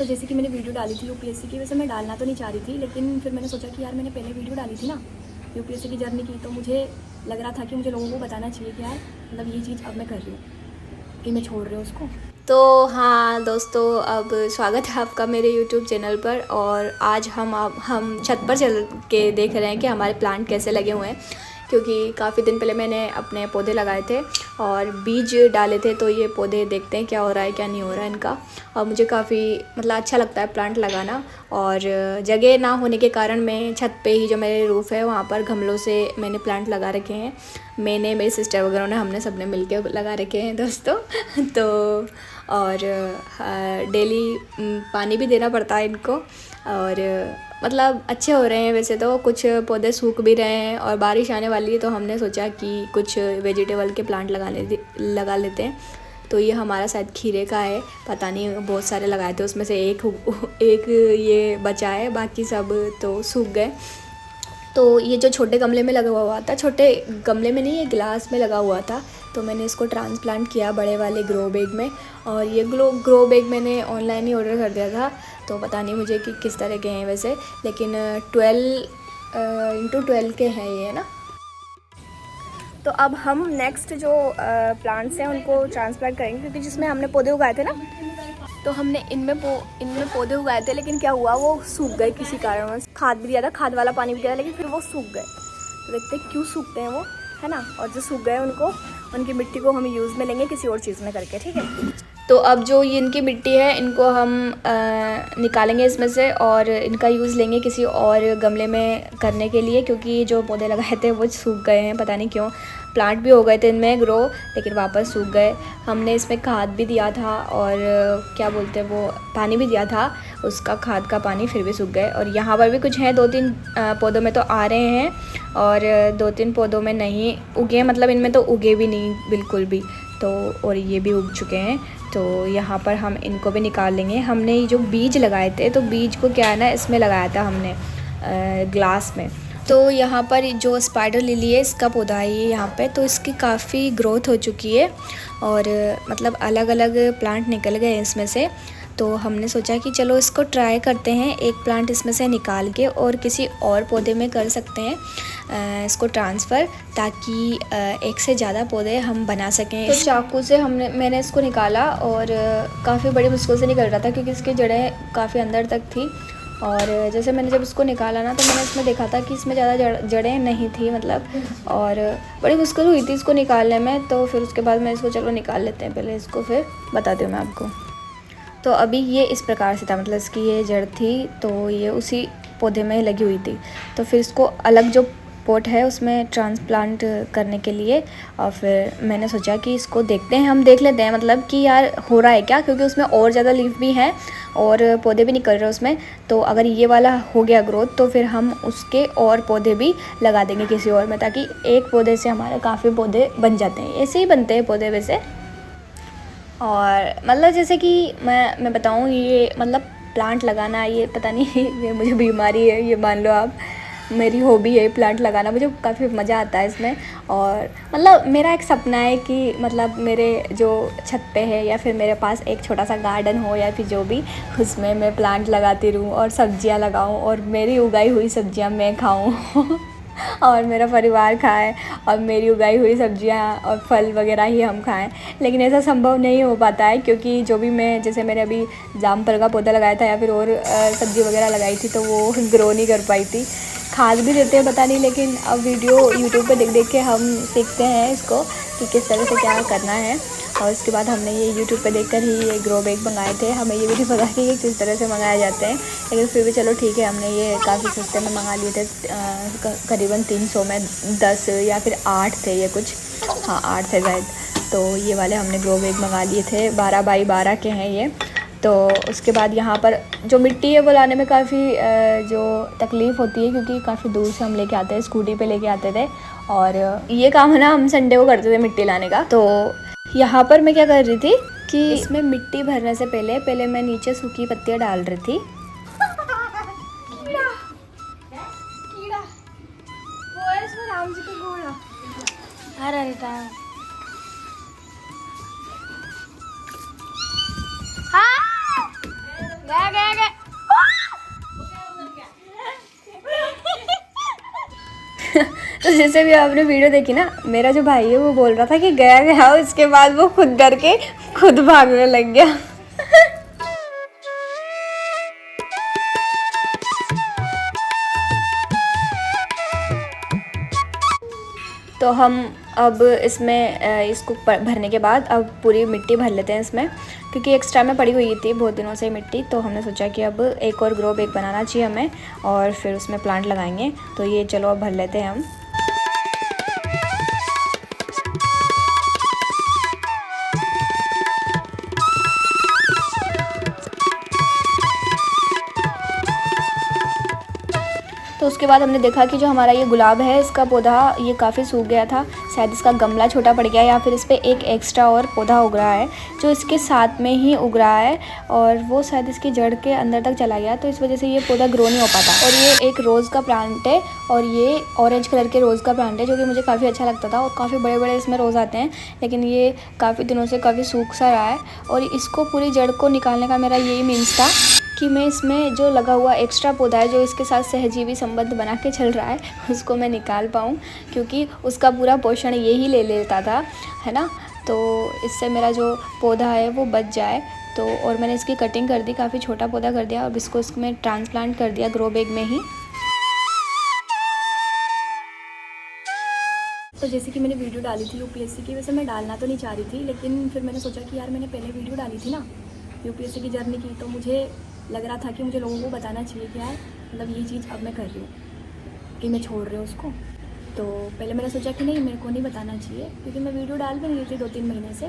तो जैसे कि मैंने वीडियो डाली थी यूपीएससी की, वैसे मैं डालना तो नहीं चाह रही थी, लेकिन फिर मैंने सोचा कि यार मैंने पहले वीडियो डाली थी ना यूपीएससी की जर्नी की, तो मुझे लग रहा था कि मुझे लोगों को बताना चाहिए कि यार मतलब ये चीज़ अब मैं कर रही हूँ कि मैं छोड़ रही हूँ उसको। तो हाँ दोस्तों, अब स्वागत है आपका मेरे यूट्यूब चैनल पर। और आज हम छत पर चल के देख रहे हैं कि हमारे प्लांट कैसे लगे हुए हैं, क्योंकि काफ़ी दिन पहले मैंने अपने पौधे लगाए थे और बीज डाले थे। तो ये पौधे देखते हैं क्या हो रहा है क्या नहीं हो रहा है इनका। और मुझे काफ़ी मतलब अच्छा लगता है प्लांट लगाना, और जगह ना होने के कारण मैं छत पे ही जो मेरे रूफ़ है वहाँ पर गमलों से मैंने प्लांट लगा रखे हैं। मैंने, मेरी सिस्टर वगैरह ने, हमने सबने मिलके लगा रखे हैं दोस्तों। तो और डेली पानी भी देना पड़ता है इनको, और मतलब अच्छे हो रहे हैं वैसे तो। कुछ पौधे सूख भी रहे हैं और बारिश आने वाली है, तो हमने सोचा कि कुछ वेजिटेबल के प्लांट लगा लेते हैं। तो ये हमारा शायद खीरे का है, पता नहीं, बहुत सारे लगाए थे उसमें से एक ये बचा है, बाकी सब तो सूख गए। तो ये जो छोटे गमले में लगा हुआ था, छोटे गमले में नहीं, ये गिलास में लगा हुआ था, तो मैंने इसको ट्रांसप्लांट किया बड़े वाले ग्रो बैग में। और ये ग्रो बैग मैंने ऑनलाइन ही ऑर्डर कर दिया था, तो पता नहीं मुझे कि किस तरह के हैं वैसे, लेकिन 12x12 के हैं ये ना। तो अब हम नेक्स्ट जो प्लांट्स हैं उनको ट्रांसप्लांट करेंगे, क्योंकि जिसमें हमने पौधे उगाए थे ना, तो हमने इनमें पौधे उगाए थे, लेकिन क्या हुआ, वो सूख गए किसी कारणवश। खाद भी दिया था, खाद वाला पानी भी दिया था, लेकिन फिर वो सूख गए। तो देखते हैं क्यों सूखते हैं वो, है ना। और जो सूख गए उनकी मिट्टी को हम यूज़ में लेंगे किसी और चीज़ में करके, ठीक है। तो अब जो ये इनकी मिट्टी है, इनको हम निकालेंगे इसमें से, और इनका यूज़ लेंगे किसी और गमले में करने के लिए, क्योंकि जो पौधे लगाए थे वो सूख गए हैं, पता नहीं क्यों। प्लांट भी हो गए थे इनमें ग्रो, लेकिन वापस सूख गए। हमने इसमें खाद भी दिया था और क्या बोलते हैं वो, पानी भी दिया था, उसका खाद का पानी, फिर भी सूख गए। और यहाँ पर भी कुछ हैं, 2-3 पौधों में तो आ रहे हैं और 2-3 पौधों में नहीं उगे, मतलब इनमें तो उगे भी नहीं बिल्कुल भी। तो और ये भी उग चुके हैं, तो यहाँ पर हम इनको भी निकाल लेंगे। हमने ये जो बीज लगाए थे, तो बीज को क्या है ना, इसमें लगाया था हमने ग्लास में। तो यहाँ पर जो स्पाइडर लिली है, इसका पौधा है ये यहाँ पे, तो इसकी काफ़ी ग्रोथ हो चुकी है और मतलब अलग अलग प्लांट निकल गए हैं इसमें से। तो हमने सोचा कि चलो इसको ट्राई करते हैं, एक प्लांट इसमें से निकाल के और किसी और पौधे में कर सकते हैं इसको ट्रांसफ़र, ताकि एक से ज़्यादा पौधे हम बना सकें। तो चाकू से मैंने इसको निकाला, और काफ़ी बड़ी मुश्किल से निकल रहा था, क्योंकि इसकी जड़ें काफ़ी अंदर तक थी। और जैसे मैंने जब इसको निकाला ना, तो मैंने इसमें देखा था कि इसमें ज़्यादा जड़ें नहीं थी मतलब, और बड़ी मुश्किल हुई थी इसको निकालने में। तो फिर उसके बाद मैं इसको, चलो निकाल लेते हैं पहले इसको, फिर बताती हूँ मैं आपको। तो अभी ये इस प्रकार से था, मतलब इसकी ये जड़ थी, तो ये उसी पौधे में लगी हुई थी। तो फिर इसको अलग जो पॉट है उसमें ट्रांसप्लांट करने के लिए, और फिर मैंने सोचा कि इसको देखते हैं, हम देख लेते हैं मतलब कि यार हो रहा है क्या, क्योंकि उसमें और ज़्यादा लीफ भी हैं और पौधे भी निकल रहे हैं उसमें। तो अगर ये वाला हो गया ग्रोथ, तो फिर हम उसके और पौधे भी लगा देंगे किसी और में, ताकि एक पौधे से हमारे काफ़ी पौधे बन जाते हैं। ऐसे ही बनते हैं पौधे वैसे। और मतलब जैसे कि मैं बताऊँ, ये मतलब प्लांट लगाना, ये पता नहीं ये मुझे बीमारी है, ये मान लो आप, मेरी हॉबी है प्लांट लगाना, मुझे काफ़ी मज़ा आता है इसमें। और मतलब मेरा एक सपना है कि मतलब मेरे जो छत पे है, या फिर मेरे पास एक छोटा सा गार्डन हो, या फिर जो भी, उसमें मैं प्लांट लगाती रहूँ और सब्जियां लगाऊँ, और मेरी उगाई हुई सब्जियां मैं खाऊँ और मेरा परिवार खाए, और मेरी उगाई हुई सब्जियां और फल वगैरह ही हम खाएं। लेकिन ऐसा संभव नहीं हो पाता है, क्योंकि जो भी मैं, जैसे मैंने अभी जामफल का पौधा लगाया था, या फिर और सब्ज़ी वगैरह लगाई थी, तो वो ग्रो नहीं कर पाई थी। खाद भी देते हैं पता नहीं, लेकिन अब वीडियो यूट्यूब पे देख के हम सीखते हैं इसको कि किस तरह से क्या करना है। और उसके बाद हमने ये यूट्यूब पे देखकर ही ये ग्रो बैग मंगाए थे। हमें ये भी नहीं पता कि ये किस तरह से मंगाए जाते हैं, लेकिन फिर भी चलो ठीक है, हमने ये काफ़ी सस्ते में मंगा लिए थे, करीबन 300 में 10 या फिर 8 थे ये कुछ, हाँ 8 थे शायद। तो ये वाले हमने ग्रो बैग मंगा लिए थे, 12x12 के हैं ये। तो उसके बाद यहाँ पर जो मिट्टी है वो लाने में काफ़ी जो तकलीफ़ होती है, क्योंकि काफ़ी दूर से हम लेके आते हैं, स्कूटी पे लेके आते थे, और ये काम है ना हम संडे को करते थे मिट्टी लाने का। तो यहाँ पर मैं क्या कर रही थी कि इसमें मिट्टी भरने से पहले मैं नीचे सूखी पत्तियाँ डाल रही थी। कीड़ा वो है इसमें, राम जी का घोड़ा हरा रहता है। गया जैसे भी आपने वीडियो देखी ना, मेरा जो भाई है वो बोल रहा था कि गया गया, उसके बाद वो खुद डर के खुद भागने लग गया। तो हम अब इसमें इसको भरने के बाद अब पूरी मिट्टी भर लेते हैं इसमें, क्योंकि एक्स्ट्रा में पड़ी हुई थी बहुत दिनों से मिट्टी। तो हमने सोचा कि अब एक और ग्रो बैग बनाना चाहिए हमें, और फिर उसमें प्लांट लगाएंगे। तो ये चलो अब भर लेते हैं हम। तो उसके बाद हमने देखा कि जो हमारा ये गुलाब है, इसका पौधा ये काफ़ी सूख गया था। शायद इसका गमला छोटा पड़ गया, या फिर इस पर एक एक्स्ट्रा और पौधा उग रहा है जो इसके साथ में ही उग रहा है, और वो शायद इसकी जड़ के अंदर तक चला गया। तो इस वजह से ये पौधा ग्रो नहीं हो पाता। और ये एक रोज़ का प्लांट है, और ये ऑरेंज कलर के रोज़ का प्लांट है, जो कि मुझे काफ़ी अच्छा लगता था। और काफ़ी बड़े बड़े इसमें रोज़ आते हैं, लेकिन ये काफ़ी दिनों से काफ़ी सूख सा रहा है। और इसको पूरी जड़ को निकालने का मेरा यही मीन्स था कि मैं इसमें जो लगा हुआ एक्स्ट्रा पौधा है, जो इसके साथ सहजीवी संबंध बना के चल रहा है, उसको मैं निकाल पाऊँ, क्योंकि उसका पूरा पोषण यही ले लेता था, है ना। तो इससे मेरा जो पौधा है वो बच जाए। तो और मैंने इसकी कटिंग कर दी, काफ़ी छोटा पौधा कर दिया, और इसको इसमें ट्रांसप्लांट कर दिया ग्रो बैग में ही। तो जैसे कि मैंने वीडियो डाली थी यूपीएससी की, वैसे मैं डालना तो नहीं चाह रही थी, लेकिन फिर मैंने सोचा कि यार मैंने पहले वीडियो डाली थी ना यूपीएससी की जर्नी की, तो मुझे लग रहा था कि मुझे लोगों को बताना चाहिए कि यार मतलब ये चीज़ अब मैं कर रही हूँ, कि मैं छोड़ रही हूँ उसको। तो पहले मैंने सोचा कि नहीं, मेरे को नहीं बताना चाहिए, क्योंकि मैं वीडियो डाल भी नहीं थी 2-3 महीने से,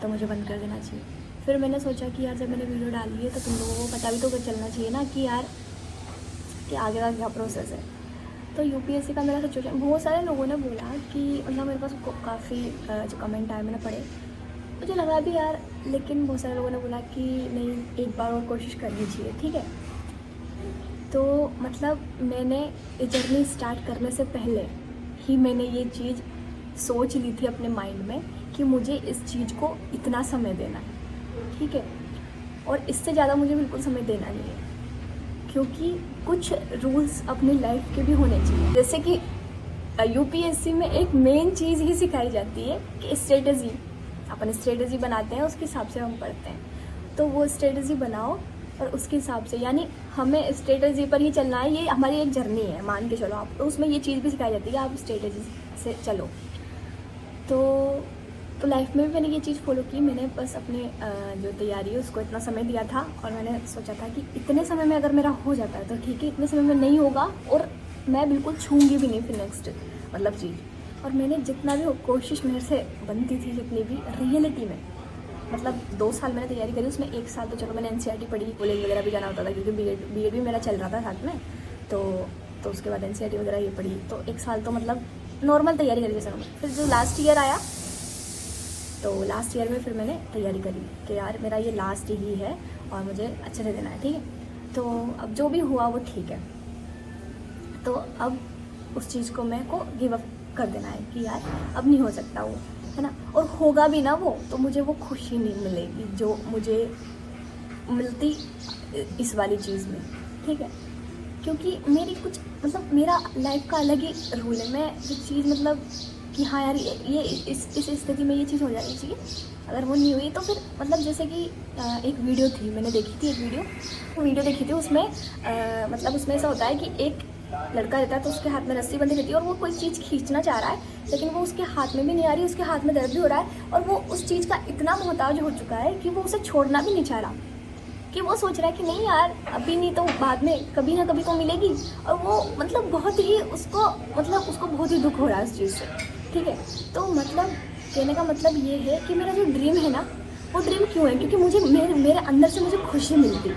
तो मुझे बंद कर देना चाहिए। फिर मैंने सोचा कि यार जब मैंने वीडियो डाली है तो तुम लोगों को पता भी तो चलना चाहिए ना कि यार कि आगे का क्या प्रोसेस है। तो यूपीएससी का मेरा सिचुएशन, बहुत सारे लोगों ने बोला कि मतलब मेरे पास काफ़ी जो कमेंट आए मैंने पढ़े, मुझे लगा भी यार, लेकिन बहुत सारे लोगों ने बोला कि नहीं, एक बार और कोशिश करनी चाहिए, ठीक है। तो मतलब मैंने ये जर्नी स्टार्ट करने से पहले ही मैंने ये चीज़ सोच ली थी अपने माइंड में कि मुझे इस चीज़ को इतना समय देना है, ठीक है, और इससे ज़्यादा मुझे बिल्कुल समय देना नहीं है, क्योंकि कुछ रूल्स अपनी लाइफ के भी होने चाहिए। जैसे कि यूपीएससी में एक मेन चीज़ ही सिखाई जाती है कि स्ट्रेटजी, अपन स्ट्रेटजी बनाते हैं, उसके हिसाब से हम पढ़ते हैं। तो वो स्ट्रेटजी बनाओ और उसके हिसाब से, यानी हमें स्ट्रेटजी पर ही चलना है। ये हमारी एक जर्नी है, मान के चलो आप। तो उसमें ये चीज़ भी सिखाई जाती है कि आप स्ट्रेटजी से चलो। तो लाइफ में भी मैंने ये चीज़ फॉलो की। मैंने बस अपने जो तैयारी है उसको इतना समय दिया था, और मैंने सोचा था कि इतने समय में अगर मेरा हो जाता है तो ठीक है, इतने समय में नहीं होगा और मैं बिल्कुल छूँगी भी नहीं फिर नेक्स्ट मतलब चीज़। और मैंने जितना भी कोशिश मेरे से बनती थी, जितनी भी रियलिटी में, मतलब 2 साल मैंने तैयारी करी, उसमें 1 साल तो चलो मैंने एनसीईआरटी पढ़ी, कॉलेज वगैरह भी जाना होता था, क्योंकि बीएड भी मेरा चल रहा था साथ में। तो उसके बाद एनसीईआरटी वगैरह ये पढ़ी, तो 1 साल तो मतलब नॉर्मल तैयारी करी जैसे नॉर्मल। फिर जो लास्ट ईयर आया, तो लास्ट ईयर में फिर मैंने तैयारी करी कि यार मेरा ये लास्ट ही है और मुझे अच्छे से देना है, ठीक है। तो अब जो भी हुआ वो ठीक है। तो अब उस चीज़ को मेरे को गिव अप कर देना है कि यार अब नहीं हो सकता वो, है ना। और होगा भी ना वो, तो मुझे वो खुशी नहीं मिलेगी जो मुझे मिलती इस वाली चीज़ में, ठीक है। क्योंकि मेरी कुछ मतलब मेरा लाइफ का अलग ही रूल है। मैं जो चीज़ मतलब कि हाँ यार ये इस स्थिति में ये चीज़ हो जानी चाहिए, अगर वो नहीं हुई तो फिर मतलब जैसे कि एक वीडियो थी, मैंने देखी थी एक वीडियो देखी थी, उसमें मतलब उसमें ऐसा होता है कि एक लड़का रहता है, तो उसके हाथ में रस्सी बंधी रहती है, और वो कोई चीज़ खींचना चाह रहा है, लेकिन वो उसके हाथ में भी नहीं आ रही, उसके हाथ में दर्द भी हो रहा है, और वो उस चीज़ का इतना मोहताज हो चुका है कि वो उसे छोड़ना भी नहीं चाह रहा, कि वो सोच रहा है कि नहीं यार अभी नहीं तो बाद में कभी ना कभी तो मिलेगी। और वो मतलब बहुत ही उसको बहुत ही दुख हो रहा है उस चीज़ से, ठीक है। तो मतलब कहने का मतलब ये है कि मेरा जो ड्रीम है ना, वो ड्रीम क्यों है, क्योंकि मुझे मेरे अंदर से मुझे खुशी मिलती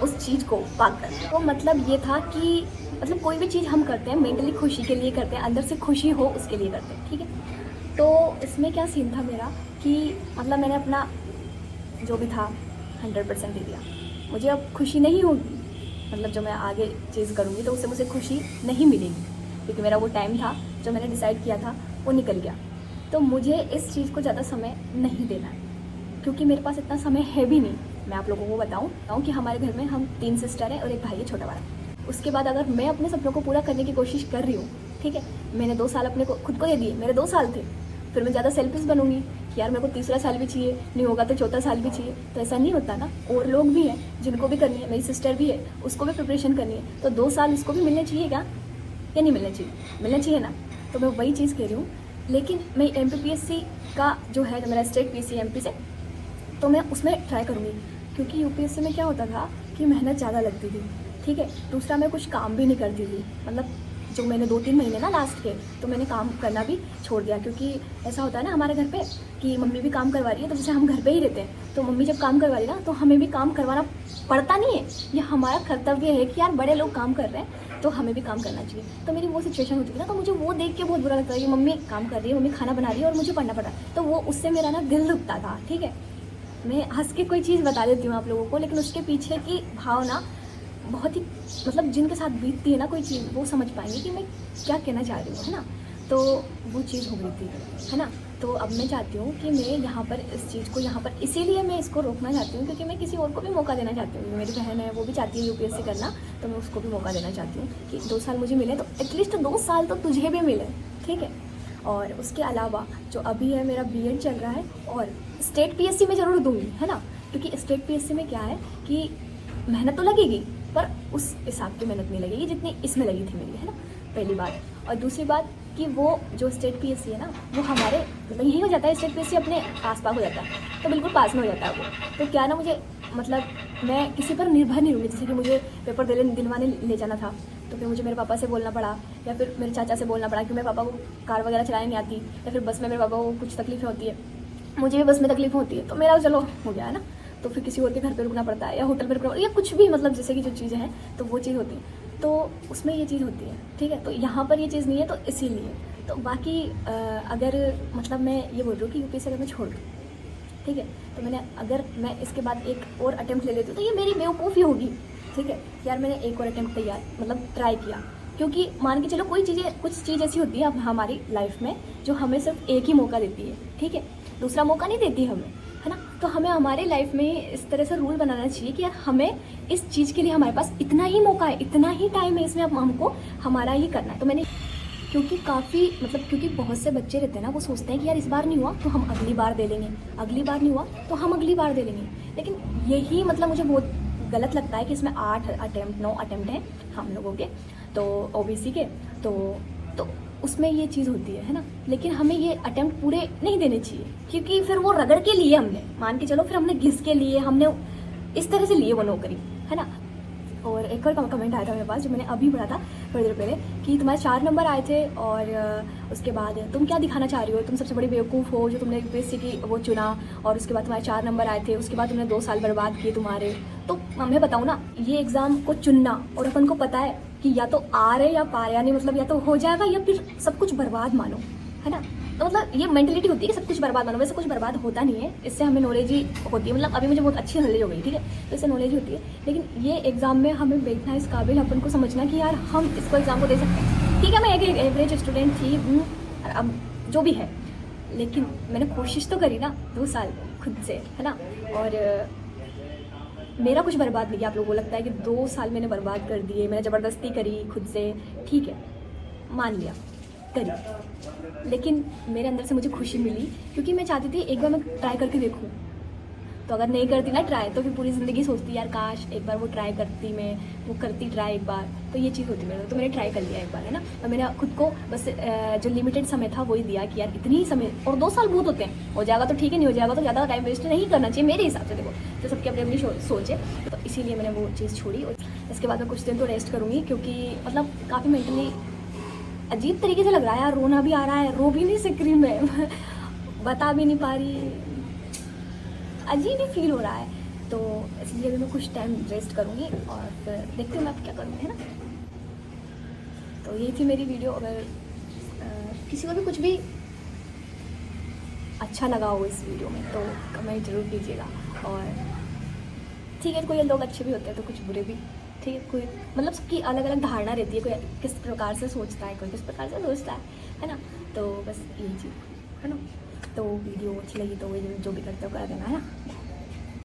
उस चीज़ को पाकर। तो मतलब ये था कि मतलब कोई भी चीज़ हम करते हैं मेंटली खुशी के लिए करते हैं, अंदर से खुशी हो उसके लिए करते हैं, ठीक है। तो इसमें क्या सीन था मेरा कि मतलब मैंने अपना जो भी था 100% दे दिया। मुझे अब खुशी नहीं होगी, मतलब जो मैं आगे चीज़ करूँगी तो उससे मुझे खुशी नहीं मिलेगी, क्योंकि मेरा वो टाइम था जो मैंने डिसाइड किया था वो निकल गया। तो मुझे इस चीज़ को ज़्यादा समय नहीं देना है, क्योंकि मेरे पास इतना समय है भी नहीं। मैं आप लोगों को बताऊँ कि हमारे घर में हम 3 सिस्टर हैं और एक भाई है छोटा वाला। उसके बाद अगर मैं अपने सपनों को पूरा करने की कोशिश कर रही हूँ ठीक है, मैंने 2 साल अपने को खुद को दे दिए, मेरे 2 साल थे। फिर मैं ज़्यादा सेल्फिश बनूंगी कि यार मेरे को तीसरा साल भी चाहिए, नहीं होगा तो चौथा साल भी चाहिए, तो ऐसा नहीं होता ना। और लोग भी हैं जिनको भी करनी है, मेरी सिस्टर भी है, उसको भी प्रिपरेशन करनी है, तो 2 साल उसको भी मिलने चाहिए क्या, या नहीं मिलना चाहिए? मिलना चाहिए ना। तो मैं वही चीज़ कह रही हूँ। लेकिन मैं MPPSC का जो है, जो मेरा स्टेट PSC MP से, तो मैं उसमें ट्राई करूँगी, क्योंकि UPSC में क्या होता था कि मेहनत ज़्यादा लगती थी, ठीक है। दूसरा मैं कुछ काम भी नहीं करती थी, मतलब जो मैंने 2-3 महीने ना लास्ट के, तो मैंने काम करना भी छोड़ दिया, क्योंकि ऐसा होता है ना हमारे घर पे कि मम्मी भी काम करवा रही है, तो जैसे हम घर पे ही रहते हैं, तो मम्मी जब काम करवा रही है ना, तो हमें भी काम करवाना पड़ता नहीं है, ये हमारा कर्तव्य है कि यार बड़े लोग काम कर रहे हैं तो हमें भी काम करना चाहिए। तो मेरी वो सिचुएशन होती थी ना, तो मुझे वो देख के बहुत बुरा लगता है कि मम्मी काम कर रही है, मम्मी खाना बना रही है और मुझे पढ़ना पड़ा, तो वो उससे मेरा ना दिल दुखता था, ठीक है। मैं हंस के कोई चीज़ बता देती हूँ आप लोगों को, लेकिन उसके पीछे की भावना बहुत ही, मतलब जिनके साथ बीतती है ना कोई चीज़, वो समझ पाएंगे कि मैं क्या कहना चाह रही हूँ, है ना। तो वो चीज़ हो गई थी, है ना। तो अब मैं चाहती हूँ कि मैं यहाँ पर इस चीज़ को यहाँ पर इसीलिए मैं इसको रोकना चाहती हूँ, क्योंकि मैं किसी और को भी मौका देना चाहती हूँ। मेरी बहन है, वो भी चाहती है UPSC करना, तो मैं उसको भी मौका देना चाहती हूँ कि 2 साल मुझे मिले, तो एटलीस्ट 2 साल तो तुझे भी मिले, ठीक है। और उसके अलावा जो अभी है मेरा BEd चल रहा है, और स्टेट PSC में ज़रूर दूँगी, है ना, क्योंकि स्टेट PSC में क्या है कि मेहनत तो लगेगी, पर उस हिसाब की मेहनत नहीं लगेगी जितनी इसमें लगी थी मेरी, है ना, पहली बात। और दूसरी बात कि वो जो स्टेट PSC है ना, वो हमारे मतलब यही हो जाता है, स्टेट PSC अपने आस पास हो जाता है, तो बिल्कुल पास में हो जाता है वो। तो क्या ना, मुझे मतलब मैं किसी पर निर्भर नहीं रहूँगी। जैसे कि मुझे पेपर दिलवाने ले जाना था, तो फिर मुझे मेरे पापा से बोलना पड़ा, या फिर मेरे चाचा से बोलना पड़ा, क्योंकि मेरे पापा को कार वगैरह चलाने नहीं आती, या फिर बस में मेरे पापा को कुछ तकलीफें होती है, मुझे भी बस में तकलीफ होती है, तो मेरा चलो हो गया, है ना। तो फिर किसी और के घर पे रुकना पड़ता है, या होटल पे रुकना, या कुछ भी, मतलब जैसे कि जो चीज़ें हैं, तो वो चीज़ होती है, तो उसमें ये चीज़ होती है, ठीक है। तो यहाँ पर ये चीज़ नहीं है, तो इसीलिए। तो बाकी अगर मतलब मैं ये बोल रही हूँ कि UPSC अगर मैं छोड़ दूँ, ठीक है, तो मैंने अगर मैं इसके बाद एक और अटैम्प्ट ले लेती हूँ, तो ये मेरी बेवकूफ़ी होगी, ठीक है। यार मैंने एक और अटैम्प्ट तैयार मतलब ट्राई किया, क्योंकि मान के चलो कुछ चीज़ ऐसी होती है हमारी लाइफ में जो हमें सिर्फ एक ही मौका देती है, ठीक है, दूसरा मौका नहीं देती हमें, है ना। तो हमें हमारे लाइफ में इस तरह से रूल बनाना चाहिए कि यार हमें इस चीज़ के लिए हमारे पास इतना ही मौका है, इतना ही टाइम है, इसमें अब हमको हमारा ही करना है। तो मैंने क्योंकि क्योंकि बहुत से बच्चे रहते हैं ना, वो सोचते हैं कि यार इस बार नहीं हुआ तो हम अगली बार दे लेंगे, अगली बार नहीं हुआ तो हम अगली बार दे लेंगे। लेकिन यही मतलब मुझे बहुत गलत लगता है कि इसमें 9 अटैम्प्ट हैं हम लोगों के, तो OBC के, तो उसमें ये चीज़ होती है ना। लेकिन हमें ये अटैम्प्ट पूरे नहीं देने चाहिए, क्योंकि फिर वो रगड़ के लिए हमने, मान के चलो, फिर हमने घिस के लिए, हमने इस तरह से लिए वो नौकरी, है ना। और एक और कमेंट आया था मेरे पास, जो मैंने अभी पढ़ा था थोड़ी देर पहले, कि तुम्हारे 4 नंबर आए थे, और उसके बाद तुम क्या दिखाना चाह रही हो, तुम सबसे बड़ी बेवकूफ़ हो जो तुमने UPSC की वो चुना, और उसके बाद तुम्हारे 4 नंबर आए थे, उसके बाद तुमने 2 साल बर्बाद किए तुम्हारे। तो मैं बताऊँ ना, ये एग्ज़ाम को चुनना, और अपन को पता है कि या तो आ रहे या पार, यानी मतलब या तो हो जाएगा या फिर सब कुछ बर्बाद मानो, है ना। तो मतलब ये मेंटलिटी होती है कि सब कुछ बर्बाद मानो, वैसे कुछ बर्बाद होता नहीं है, इससे हमें नॉलेज ही होती है, मतलब अभी मुझे बहुत अच्छी नॉलेज हो गई, ठीक है, तो इससे नॉलेज होती है। लेकिन ये एग्ज़ाम में हमें बैठना इस काबिल, अपन को समझना कि यार हम इसको एग्ज़ाम को दे सकते हैं, ठीक है। मैं एक एवरेज स्टूडेंट थी, अब जो भी है, लेकिन मैंने कोशिश तो करी ना 2 साल खुद से, है ना। और मेरा कुछ बर्बाद नहीं किया। आप लोगों को लगता है कि 2 साल मैंने बर्बाद कर दिए, मैंने ज़बरदस्ती करी खुद से, ठीक है, मान लिया करी, लेकिन मेरे अंदर से मुझे खुशी मिली, क्योंकि मैं चाहती थी एक बार मैं ट्राई करके देखूं। तो अगर नहीं करती ना ट्राई, तो फिर पूरी ज़िंदगी सोचती यार काश एक बार वो ट्राई करती, मैं वो करती ट्राई एक बार, तो ये चीज़ होती मेरे। तो मैंने ट्राई कर लिया एक बार, है ना। और मैंने खुद को बस जो लिमिटेड समय था वही दिया कि यार इतनी ही समय, और 2 साल बहुत होते हैं, हो जाएगा तो ठीक है, नहीं हो जाएगा तो ज़्यादा टाइम वेस्ट नहीं करना चाहिए मेरे हिसाब से। देखो, तो सबकी अपनी अपनी सोच है, तो इसीलिए मैंने वो चीज़ छोड़ी। और इसके बाद मैं कुछ दिन तो रेस्ट करूँगी, क्योंकि मतलब काफ़ी मेंटली अजीब तरीके से लग रहा है यार, रोना भी आ रहा है, रो भी नहीं सक रही मैं बता भी नहीं पा रही, अजीब ही फील हो रहा है। तो इसलिए अभी मैं कुछ टाइम रेस्ट करूँगी, और फिर देखती हूँ मैं अब क्या करूँगी, है ना। तो यही थी मेरी वीडियो। अगर किसी को भी कुछ भी अच्छा लगा हो इस वीडियो में, तो कमेंट जरूर कीजिएगा। और ठीक है, कोई लोग अच्छे भी होते हैं तो कुछ बुरे भी, ठीक है। कोई मतलब सबकी अलग अलग धारणा रहती है, कोई किस प्रकार से सोचता है, कोई किस प्रकार से सोचता है ना। तो बस यही चीज़, है ना। तो वीडियो अच्छी लगी तो जो भी करते हो कर देना, है ना।